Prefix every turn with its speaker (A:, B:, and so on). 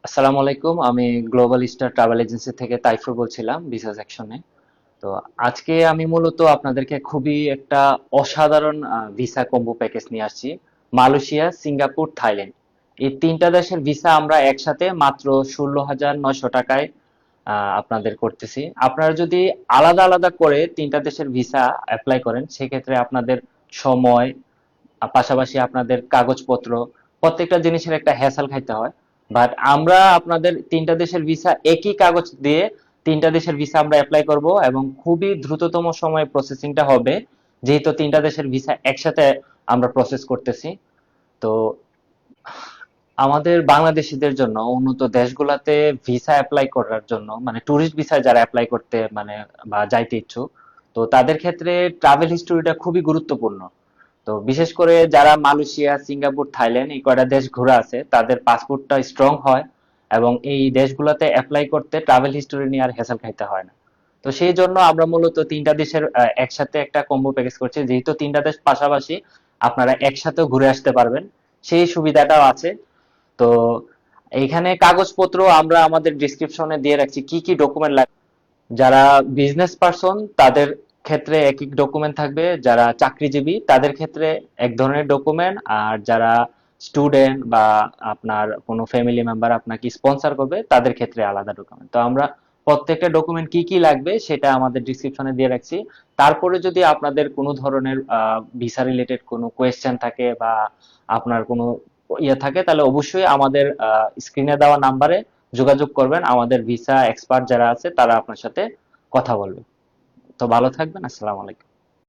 A: আসসালামু আলাইকুম। আমি গ্লোবাল স্টার ট্রাভেল এজেন্সি থেকে তাইফুর বলছিলাম ভিসা সেকশনে। তো আজকে আমি মূলত আপনাদেরকে খুবই একটা অসাধারণ ভিসা কম্বো প্যাকেজ নিয়ে আসছি। মালয়েশিয়া, সিঙ্গাপুর, থাইল্যান্ড, এই তিনটা দেশের ভিসা আমরা একসাথে মাত্র 16,900 টাকায় আপনাদের করতেছি। আপনারা যদি আলাদা আলাদা করে তিনটা দেশের ভিসা অ্যাপ্লাই করেন, সেক্ষেত্রে আপনাদের সময়, পাশাপাশি আপনাদের কাগজপত্র, প্রত্যেকটা জিনিসের একটা হ্যাসেল খাইতে হয়। বাট আমরা আপনাদের তিনটা দেশের ভিসা একই কাগজ দিয়ে তিনটা দেশের ভিসা আমরা অ্যাপ্লাই করব এবং খুবই দ্রুততম সময়ে প্রসেসিংটা হবে, যেহেতু তিনটা দেশের ভিসা একসাথে আমরা প্রসেস করতেছি। তো আমাদের বাংলাদেশিদের জন্য উন্নত দেশগুলাতে ভিসা অ্যাপ্লাই করার জন্য, মানে ট্যুরিস্ট ভিসা যারা অ্যাপ্লাই করতে মানে বা যাইতে ইচ্ছুক, তো তাদের ক্ষেত্রে ট্রাভেল হিস্টোরিটা খুবই গুরুত্বপূর্ণ। তো বিশেষ করে যারা মালয়েশিয়া, সিঙ্গাপুর, থাইল্যান্ড এই কয়টা দেশ ঘোরা আছে, তাদের পাসপোর্টটা স্ট্রং হয় এবং এই দেশগুলোতে অ্যাপ্লাই করতে ট্রাভেল হিস্টোরি নিয়ে আর হ্যাসেল খাইতে হয় না। তো সেই জন্য আমরা মূলত তিনটা দেশের একসাথে একটা কম্বো প্যাকেজ করছি, যেহেতু তিনটা দেশ পাশাপাশি, আপনারা একসাথেও ঘুরে আসতে পারবেন, সেই সুবিধাটাও আছে। তো এইখানে কাগজপত্র আমরা আমাদের ডিসক্রিপশনে দিয়ে রাখছি কি কি ডকুমেন্ট লাগবে। যারা বিজনেস পার্সন তাদের ক্ষেত্রে এক এক ডকুমেন্ট থাকবে, যারা চাকরিজীবী তাদের ক্ষেত্রে এক ধরনের ডকুমেন্ট, আর যারা স্টুডেন্ট বা আপনার কোনো ফ্যামিলি মেম্বার আপনাকে স্পন্সর করবে তাদের ক্ষেত্রে আলাদা ডকুমেন্ট। তো আমরা প্রত্যেকটা ডকুমেন্ট কি কি লাগবে সেটা আমাদের ডিসক্রিপশনে দিয়ে রাখছি। তারপরে যদি আপনাদের কোনো ধরনের ভিসা রিলেটেড কোনো কোয়েশ্চেন থাকে বা আপনার কোনো ইয়ে থাকে, তাহলে অবশ্যই আমাদের স্ক্রিনে দেওয়া নাম্বারে যোগাযোগ করবেন। আমাদের ভিসা এক্সপার্ট যারা আছে তারা আপনার সাথে কথা বলবে। তো ভালো থাকবেন। আসসালামু আলাইকুম।